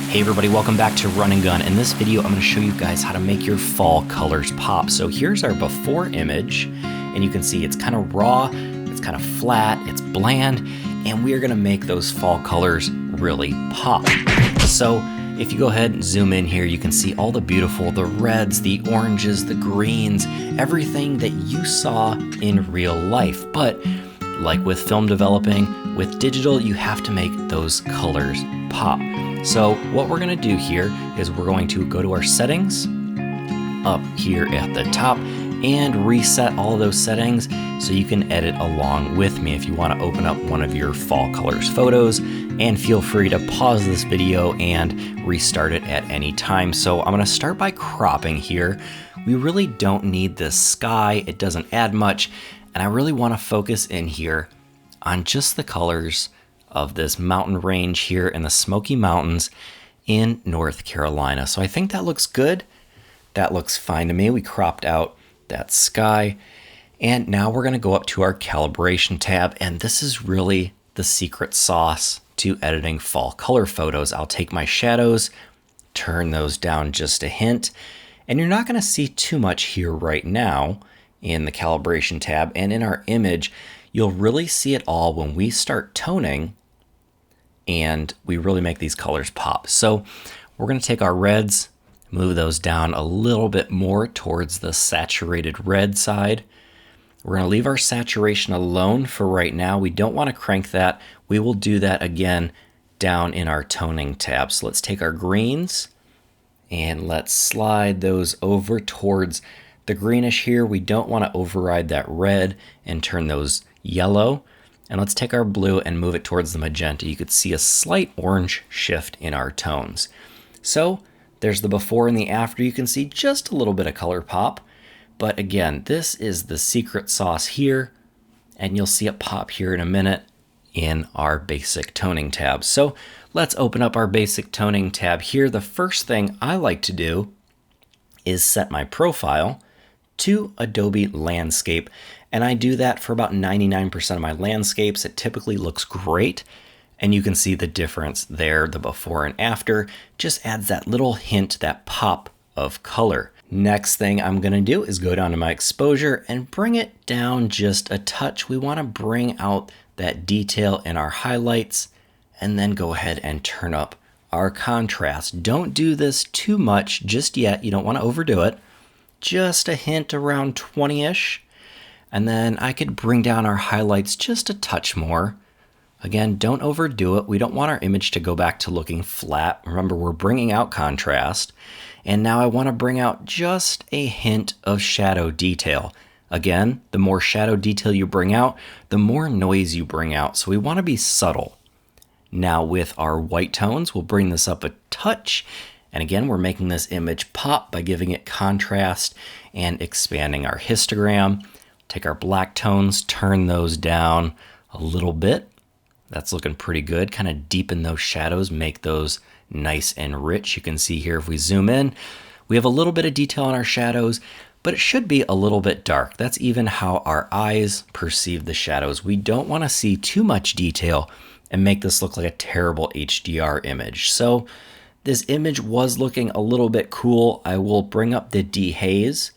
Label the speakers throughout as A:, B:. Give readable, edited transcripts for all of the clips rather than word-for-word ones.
A: Hey everybody, welcome back to Run and Gun. In this video, I'm going to show you guys how to make your fall colors pop. So here's our before image, and you can see it's kind of raw, it's kind of flat, it's bland, and we are going to make those fall colors really pop. So if you go ahead and zoom in here, you can see all the beautiful, the reds, the oranges, the greens, everything that you saw in real life. But like with film developing, with digital, you have to make those colors pop. So what we're going to do here is we're going to go to our settings up here at the top and reset all of those settings so you can edit along with me if you want to open up one of your fall colors photos, and feel free to pause this video and restart it at any time. So I'm going to start by cropping here. We really don't need this sky. It doesn't add much. And I really want to focus in here on just the colors of this mountain range here in the Smokey Mountains in North Carolina. So I think that looks good. That looks fine to me. We cropped out that sky. And now we're going to go up to our calibration tab. And this is really the secret sauce to editing fall color photos. I'll take my shadows, turn those down just a hint. And you're not going to see too much here right now in the calibration tab. And in our image, you'll really see it all when we start toning and we really make these colors pop. So we're going to take our reds, move those down a little bit more towards the saturated red side. We're going to leave our saturation alone for right now. We don't want to crank that. We will do that again down in our toning tab. So let's take our greens and let's slide those over towards the greenish here. We don't want to override that red and turn those yellow. And let's take our blue and move it towards the magenta. You could see a slight orange shift in our tones. So there's the before and the after. You can see just a little bit of color pop. But again, this is the secret sauce here, and you'll see it pop here in a minute in our basic toning tab. So let's open up our basic toning tab here. The first thing I like to do is set my profile to Adobe Landscape. And I do that for about 99% of my landscapes. It typically looks great. And you can see the difference there, the before and after. Just adds that little hint, that pop of color. Next thing I'm going to do is go down to my exposure and bring it down just a touch. We want to bring out that detail in our highlights, and then go ahead and turn up our contrast. Don't do this too much just yet. You don't want to overdo it. Just a hint around 20-ish. And then I could bring down our highlights just a touch more. Again, don't overdo it. We don't want our image to go back to looking flat. Remember, we're bringing out contrast. And now I want to bring out just a hint of shadow detail. Again, the more shadow detail you bring out, the more noise you bring out. So we want to be subtle. Now with our white tones, we'll bring this up a touch. And again, we're making this image pop by giving it contrast and expanding our histogram. Take our black tones, turn those down a little bit. That's looking pretty good. Kind of deepen those shadows, make those nice and rich. You can see here if we zoom in, we have a little bit of detail on our shadows, but it should be a little bit dark. That's even how our eyes perceive the shadows. We don't want to see too much detail and make this look like a terrible HDR image. So this image was looking a little bit cool. I will bring up the dehaze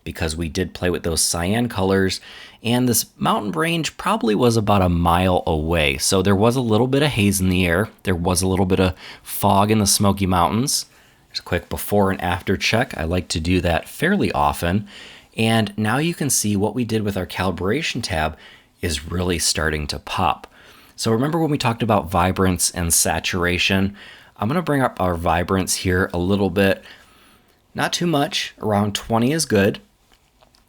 A: because we did play with those cyan colors, and this mountain range probably was about a mile away. So there was a little bit of haze in the air. There was a little bit of fog in the Smokey Mountains. There's a quick before and after check. I like to do that fairly often. And now you can see what we did with our calibration tab is really starting to pop. So remember when we talked about vibrance and saturation? I'm going to bring up our vibrance here a little bit. Not too much, around 20 is good.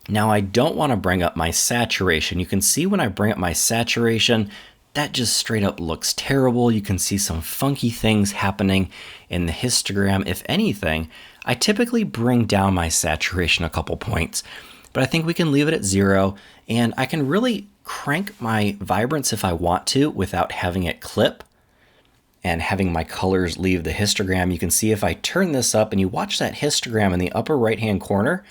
A: Now I don't want to bring up my saturation. You can see when I bring up my saturation, that just straight up looks terrible. You can see some funky things happening in the histogram. If anything, I typically bring down my saturation a couple points, but I think we can leave it at 0, and I can really crank my vibrance if I want to without having it clip and having my colors leave the histogram. You can see if I turn this up and you watch that histogram in the upper right-hand corner,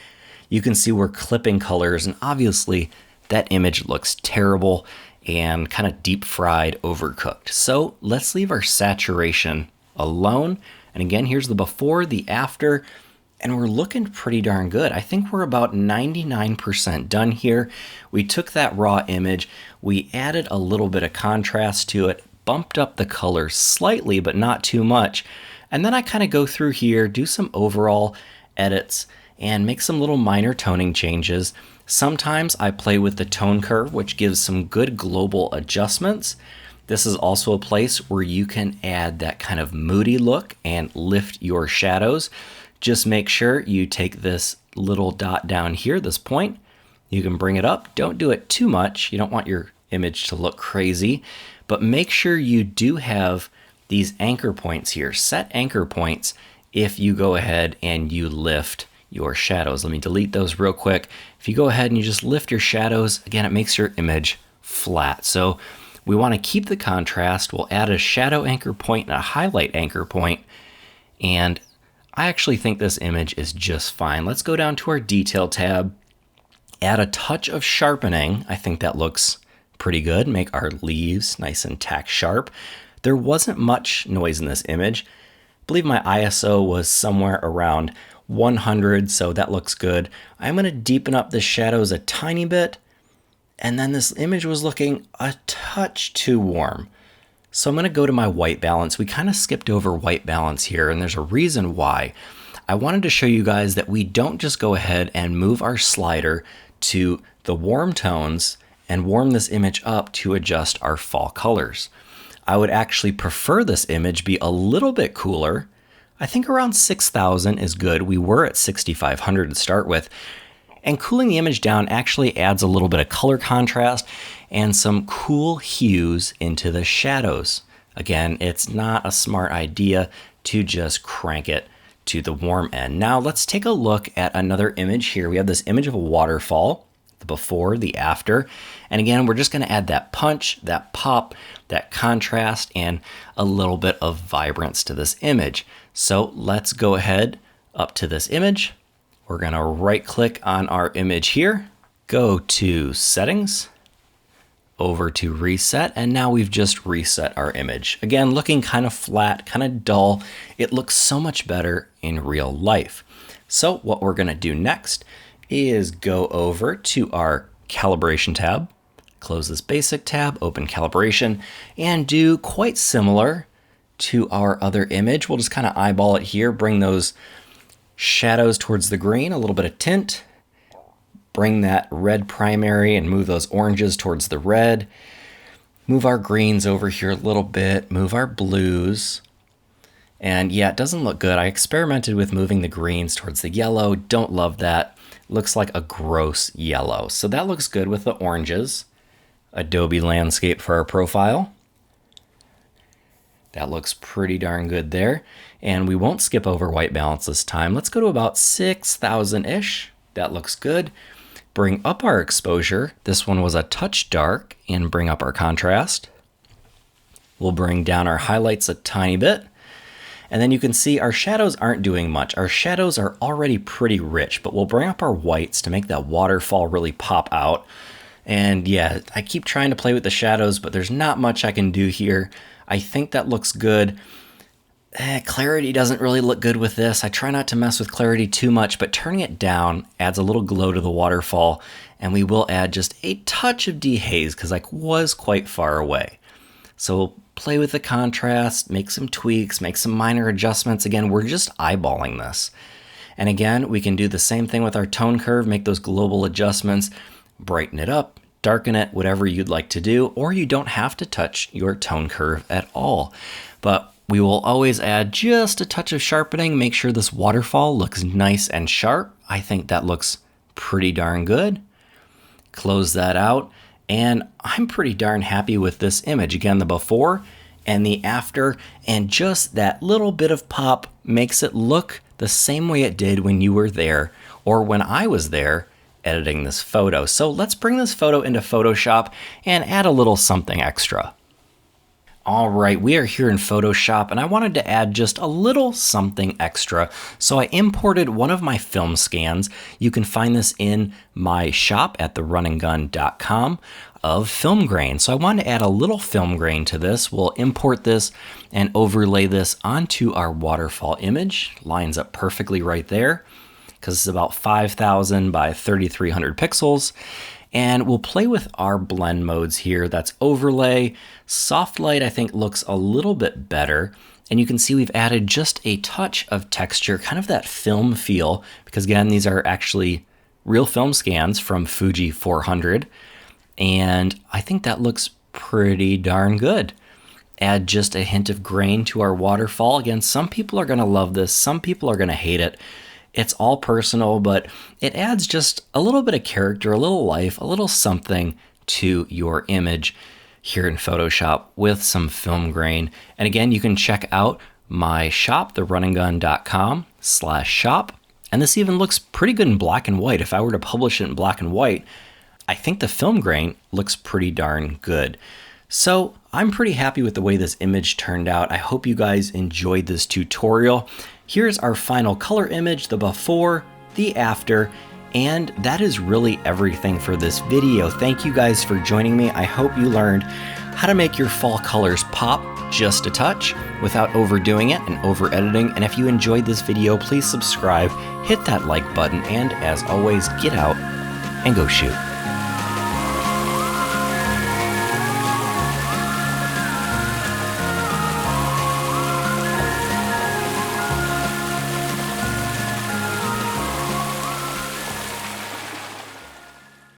A: you can see we're clipping colors, and obviously that image looks terrible and kind of deep fried, overcooked. So let's leave our saturation alone And again, here's the before, the after, and we're looking pretty darn good. I think we're about 99% done here. We took that raw image, we added a little bit of contrast to it, bumped up the color slightly, but not too much. And then I kind of go through here, do some overall edits, and make some little minor toning changes. Sometimes I play with the tone curve, which gives some good global adjustments. This is also a place where you can add that kind of moody look and lift your shadows. Just make sure you take this little dot down here, this point. You can bring it up. Don't do it too much. You don't want your image to look crazy, but make sure you do have these anchor points here. Set anchor points if you go ahead and you lift your shadows. Let me delete those real quick. If you go ahead and you just lift your shadows, again, it makes your image flat. So we want to keep the contrast. We'll add a shadow anchor point and a highlight anchor point, and I actually think this image is just fine. Let's go down to our detail tab, add a touch of sharpening. I think that looks pretty good. Make our leaves nice and tack sharp. There wasn't much noise in this image. I believe my ISO was somewhere around 100, so that looks good. I'm going to deepen up the shadows a tiny bit, and then this image was looking a touch too warm. So I'm going to go to my white balance. We kind of skipped over white balance here, and there's a reason why. I wanted to show you guys that we don't just go ahead and move our slider to the warm tones and warm this image up to adjust our fall colors. I would actually prefer this image be a little bit cooler. I think around 6,000 is good. We were at 6,500 to start with. And cooling the image down actually adds a little bit of color contrast and some cool hues into the shadows. Again, it's not a smart idea to just crank it to the warm end. Now let's take a look at another image here. We have this image of a waterfall, the before, the after. And again, we're just going to add that punch, that pop, that contrast, and a little bit of vibrance to this image. So let's go ahead up to this image. We're going to right click on our image here, go to settings, over to reset, and now we've just reset our image. Again, looking kind of flat, kind of dull. It looks so much better in real life. So what we're going to do next is go over to our calibration tab, close this basic tab, open calibration, and do quite similar to our other image. We'll just kind of eyeball it here, bring those shadows towards the green, a little bit of tint, bring that red primary and move those oranges towards the red, move our greens over here a little bit, move our blues. And yeah, it doesn't look good. I experimented with moving the greens towards the yellow. Don't love that. Looks like a gross yellow. So that looks good with the oranges. Adobe Landscape for our profile. That looks pretty darn good there. And we won't skip over white balance this time. Let's go to about 6,000-ish. That looks good. Bring up our exposure. This one was a touch dark, and bring up our contrast. We'll bring down our highlights a tiny bit. And then you can see our shadows aren't doing much. Our shadows are already pretty rich, but we'll bring up our whites to make that waterfall really pop out. And yeah, I keep trying to play with the shadows, but there's not much I can do here. I think that looks good. Clarity doesn't really look good with this. I try not to mess with clarity too much, but turning it down adds a little glow to the waterfall, and we will add just a touch of dehaze because I was quite far away. So we'll play with the contrast, make some tweaks, make some minor adjustments. Again, we're just eyeballing this. And again, we can do the same thing with our tone curve, make those global adjustments, brighten it up, darken it, whatever you'd like to do, or you don't have to touch your tone curve at all. But we will always add just a touch of sharpening, make sure this waterfall looks nice and sharp. I think that looks pretty darn good. Close that out, and I'm pretty darn happy with this image. Again, the before and the after, and just that little bit of pop makes it look the same way it did when you were there or when I was there editing this photo. So let's bring this photo into Photoshop and add a little something extra. All right, we are here in Photoshop, and I wanted to add just a little something extra. So I imported one of my film scans. You can find this in my shop at therunandgun.com. of film grain. So I wanted to add a little film grain to this. We'll import this and overlay this onto our waterfall image. Lines up perfectly right there because it's about 5,000 by 3,300 pixels. And we'll play with our blend modes here. That's overlay. Soft light, I think, looks a little bit better. And you can see we've added just a touch of texture, kind of that film feel, because again, these are actually real film scans from Fuji 400. And I think that looks pretty darn good. Add just a hint of grain to our waterfall. Again, some people are gonna love this, some people are gonna hate it. It's all personal, but it adds just a little bit of character, a little life, a little something to your image here in Photoshop with some film grain. And again, you can check out my shop, therunandgun.com/shop. And this even looks pretty good in black and white. If I were to publish it in black and white, I think the film grain looks pretty darn good. So I'm pretty happy with the way this image turned out. I hope you guys enjoyed this tutorial. Here's our final color image, the before, the after, and that is really everything for this video. Thank you guys for joining me. I hope you learned how to make your fall colors pop just a touch without overdoing it and over editing. And if you enjoyed this video, please subscribe, hit that like button, and as always, get out and go shoot.